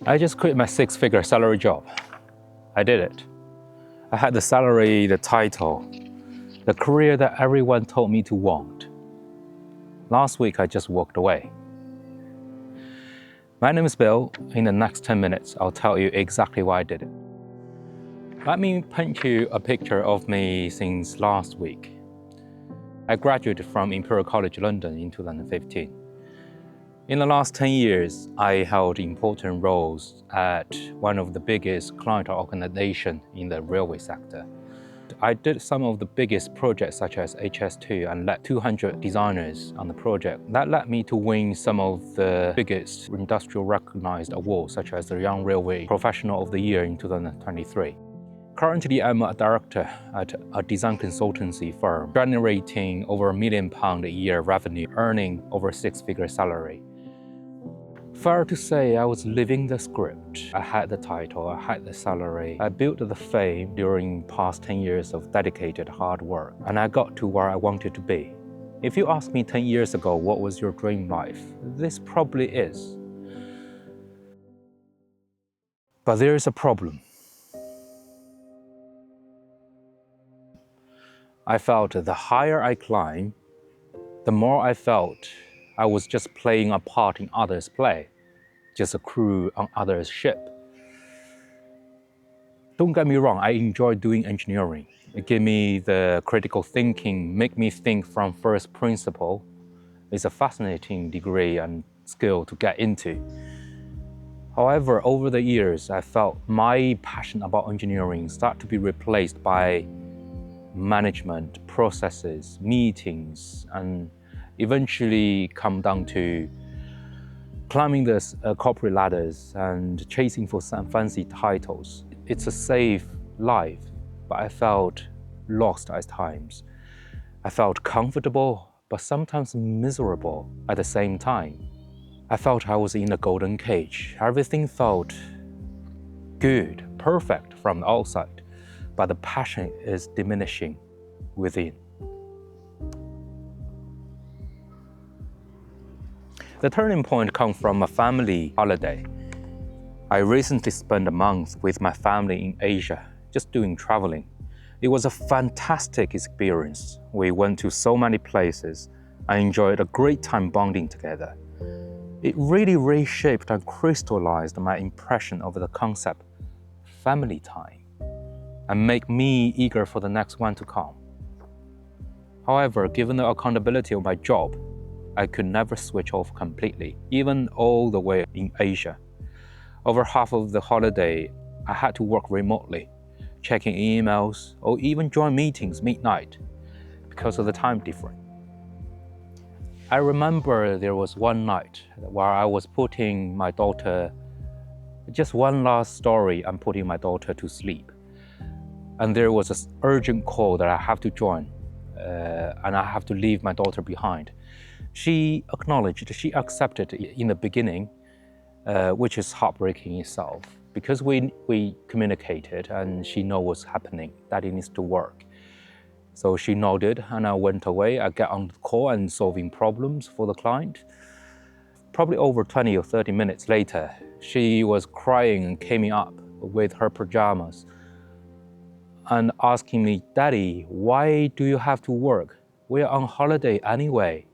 I just quit my six-figure salary job. I did it. I had the salary, the title, the career that everyone told me to want. Last week, I just walked away. My name is Bill. In the next 10 minutes, I'll tell you exactly why I did it. Let me paint you a picture of me since last week. I graduated from Imperial College London in 2015. In the last 10 years, I held important roles at one of the biggest client organizations in the railway sector. I did some of the biggest projects such as HS2 and led 200 designers on the project. That led me to win some of the biggest industrial recognized awards such as the Young Railway Professional of the Year in 2023. Currently, I'm a director at a design consultancy firm, generating over £1 million a year revenue, earning over a six-figure salary. Fair to say, I was living the script. I had the title, I had the salary. I built the fame during past 10 years of dedicated hard work, and I got to where I wanted to be. If you asked me 10 years ago, what was your dream life? This probably is. But there is a problem. I felt the higher I climbed, the more I felt I was just playing a part in others' play, just a crew on others' ship. Don't get me wrong, I enjoy doing engineering. It gave me the critical thinking, make me think from first principle. It's a fascinating degree and skill to get into. However, over the years, I felt my passion about engineering start to be replaced by management, processes, meetings, and eventually come down to climbing the corporate ladders and chasing for some fancy titles. It's a safe life, but I felt lost at times. I felt comfortable, but sometimes miserable at the same time. I felt I was in a golden cage. Everything felt good, perfect from the outside, but the passion is diminishing within. The turning point comes from a family holiday. I recently spent a month with my family in Asia, just doing traveling. It was a fantastic experience. We went to so many places. I enjoyed a great time bonding together. It really reshaped and crystallized my impression of the concept family time and make me eager for the next one to come. However, given the accountability of my job, I could never switch off completely, even all the way in Asia. Over half of the holiday, I had to work remotely, checking emails or even join meetings midnight because of the time difference. I remember there was one night where I was putting my daughter, just one last story, I'm putting my daughter to sleep. And there was an urgent call that I have to join, and I have to leave my daughter behind. She acknowledged, she accepted in the beginning, which is heartbreaking itself, because we communicated and she knows what's happening, that it needs to work. So she nodded and I went away. I got on the call and solving problems for the client. Probably over 20 or 30 minutes later, she was crying and came up with her pajamas and asking me, "Daddy, why do you have to work? We're on holiday anyway."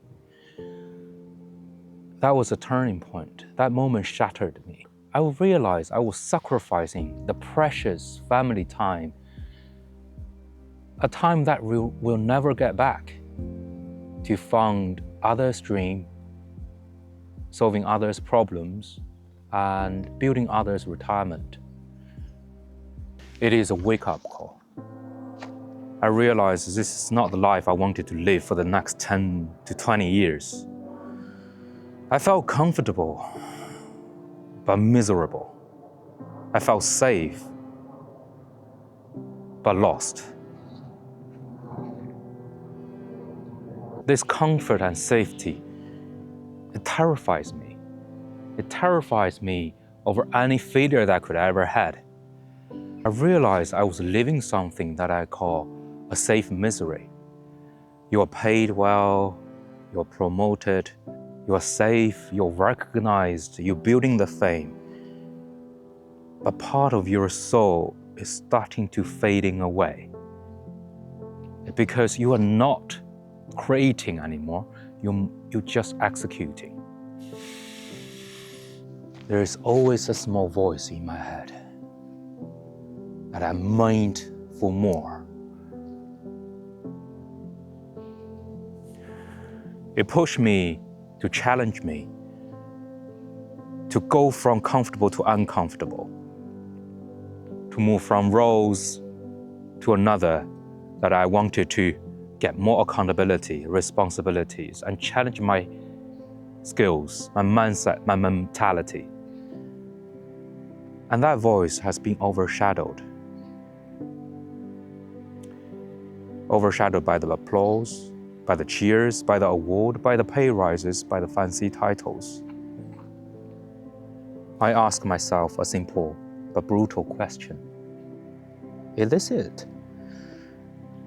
That was a turning point. That moment shattered me. I realized I was sacrificing the precious family time, a time that we'll never get back, to fund others' dream, solving others' problems, and building others' retirement. It is a wake-up call. I realized this is not the life I wanted to live for the next 10 to 20 years. I felt comfortable, but miserable. I felt safe, but lost. This comfort and safety, it terrifies me. It terrifies me over any failure that I could ever had. I realized I was living something that I call a safe misery. You are paid well, you're promoted, you are safe, you're recognized, you're building the fame. but part of your soul is starting to fading away. Because you are not creating anymore, you're just executing. There is always a small voice in my head that I meant for more. It pushed me to challenge me, to go from comfortable to uncomfortable, to move from roles to another, that I wanted to get more accountability, responsibilities, and challenge my skills, my mindset, my mentality. And that voice has been overshadowed by the applause, by the cheers, by the award, by the pay rises, by the fancy titles. I ask myself a simple but brutal question. Is this it?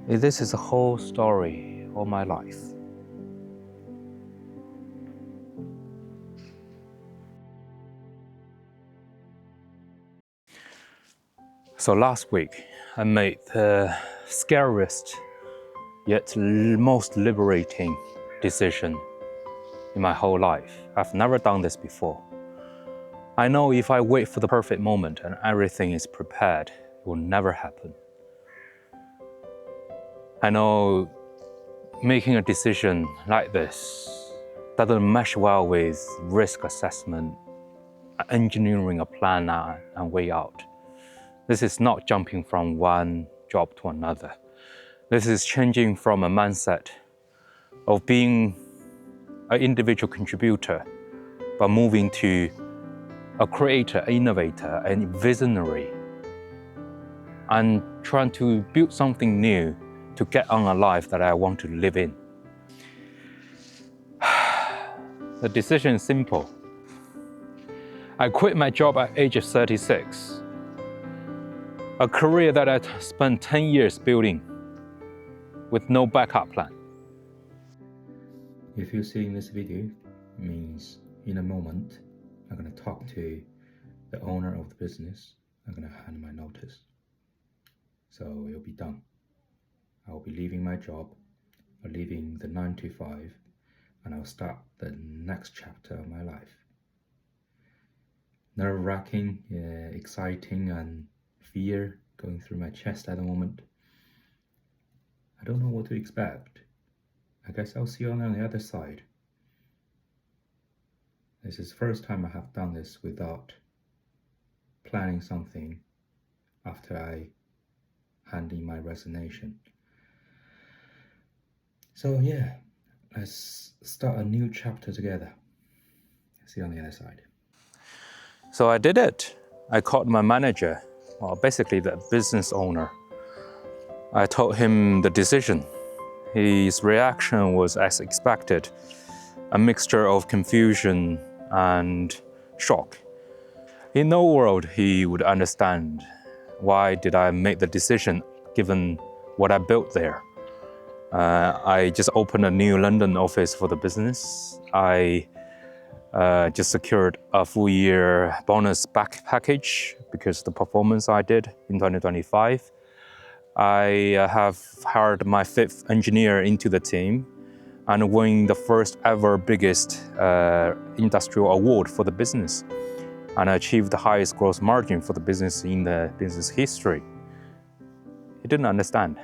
Is this the whole story of my life? So last week, I made the scariest yet most liberating decision in my whole life. I've never done this before. I know if I wait for the perfect moment and everything is prepared, it will never happen. I know making a decision like this doesn't mesh well with risk assessment, engineering a plan and way out. This is not jumping from one job to another. This is changing from a mindset of being an individual contributor, but moving to a creator, innovator, and visionary, and trying to build something new to get on a life that I want to live in. The decision is simple. I quit my job at age of 36, a career that I spent 10 years building with no backup plan. If you're seeing this video, it means in a moment, I'm going to talk to the owner of the business. I'm going to hand my notice. So it'll be done. I'll be leaving my job, or leaving the 9 to 5, and I'll start the next chapter of my life. Nerve-wracking, exciting, and fear going through my chest at the moment. I don't know what to expect. I guess I'll see you on the other side. This is the first time I have done this without planning something after I hand in my resignation. So yeah, let's start a new chapter together. See you on the other side. So I did it. I called my manager, well, basically the business owner. I told him the decision. His reaction was as expected, a mixture of confusion and shock. In no world he would understand why did I make the decision given what I built there. I just opened a new London office for the business. I just secured a full-year bonus package because of the performance I did in 2025. I have hired my 5th engineer into the team and won the first ever biggest industrial award for the business, and achieved the highest gross margin for the business in the business history. He didn't understand.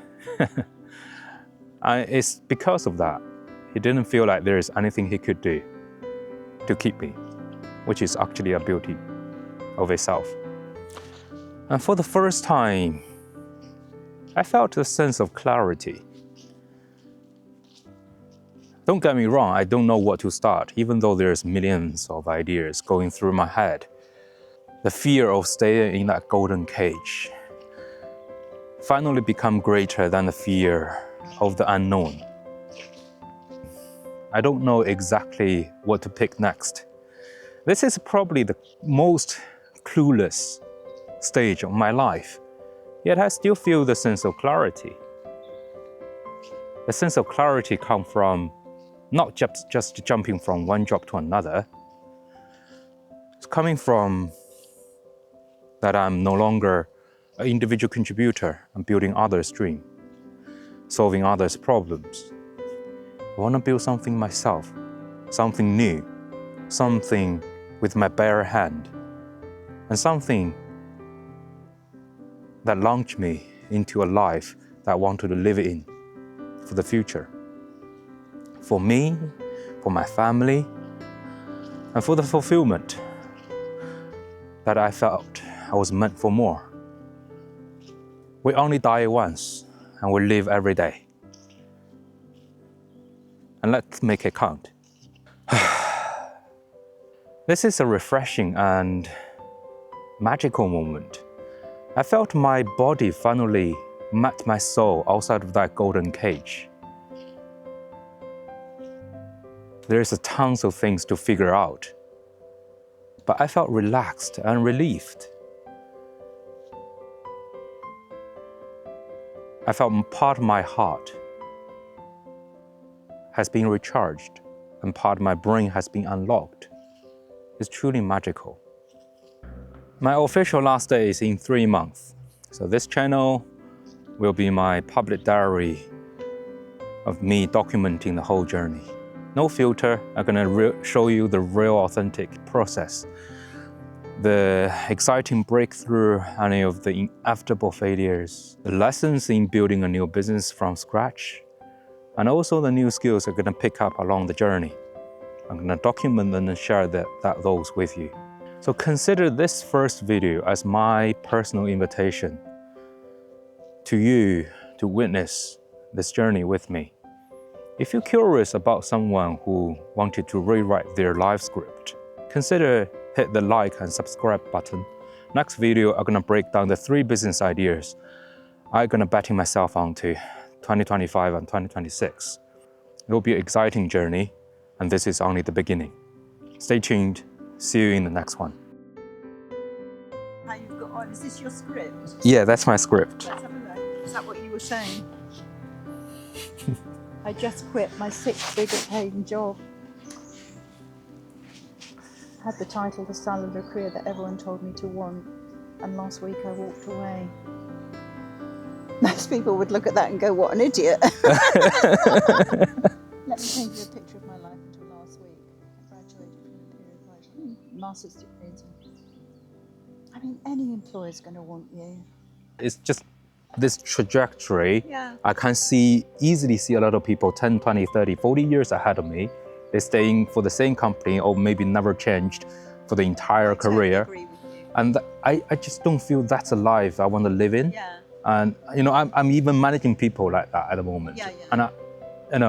It's because of that. He didn't feel like there is anything he could do to keep me, which is actually a beauty of itself. And for the first time, I felt a sense of clarity. Don't get me wrong, I don't know what to start, even though there's millions of ideas going through my head. The fear of staying in that golden cage finally become greater than the fear of the unknown. I don't know exactly what to pick next. This is probably the most clueless stage of my life, yet I still feel the sense of clarity. The sense of clarity comes from not just jumping from one job to another. It's coming from that I'm no longer an individual contributor. I'm building others' dream, solving others' problems. I want to build something myself, something new, something with my bare hand, and something that launched me into a life that I wanted to live in for the future. For me, for my family, and for the fulfillment that I felt I was meant for more. We only die once, and we live every day. And let's make it count. This is a refreshing and magical moment. I felt my body finally met my soul outside of that golden cage. There's tons of things to figure out, but I felt relaxed and relieved. I felt part of my heart has been recharged and part of my brain has been unlocked. It's truly magical. My official last day is in 3 months. So this channel will be my public diary of me documenting the whole journey. No filter, I'm gonna show you the real authentic process, the exciting breakthrough, any of the inevitable failures, the lessons in building a new business from scratch, and also the new skills I'm gonna pick up along the journey. I'm gonna document them and share those with you. So consider this first video as my personal invitation to you to witness this journey with me. If you're curious about someone who wanted to rewrite their life script, consider hit the like and subscribe button. Next video, I'm gonna break down the 3 business ideas I'm gonna betting myself onto 2025 and 2026. It will be an exciting journey, and this is only the beginning. Stay tuned. See you in the next one. How you've got on? Is this your script? Yeah, that's my script. Let's have a look. Is that what you were saying? I just quit my 6-figure paying job. Had the title The Style of a Career That Everyone Told Me to Want, and last week I walked away. Most people would look at that and go, what an idiot. Let me paint you a picture of my life until last week. I graduated from a period of master's degree in I mean, any employer's going to want you. It's just this trajectory. Yeah. I can easily see a lot of people 10, 20, 30, 40 years ahead of me. They're staying for the same company or maybe never changed for the entire career. Totally agree with you. And I just don't feel that's a life I want to live in. Yeah. And you know, I'm even managing people like that at the moment. Yeah, yeah. And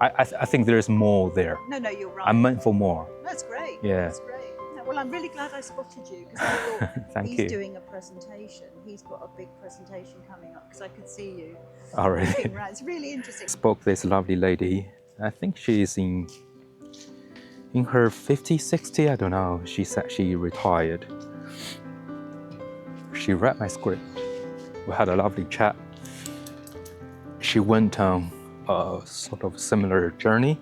I think there's more there. No, you're right. I'm meant for more. That's great. Yeah. That's great. No, well, I'm really glad I spotted you because I thought Thank he's you. doing a presentation. He's got a big presentation coming up because I could see you. Already. Looking around. It's really interesting. Spoke this lovely lady. I think she's in her 50, 60, I don't know. She said she retired. She read my script. We had a lovely chat. She went on a sort of similar journey,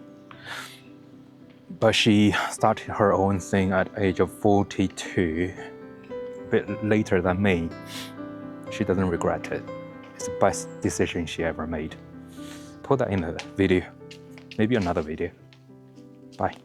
but she started her own thing at the age of 42, a bit later than me. She doesn't regret it. It's the best decision she ever made. Put that in the video, maybe another video. Bye.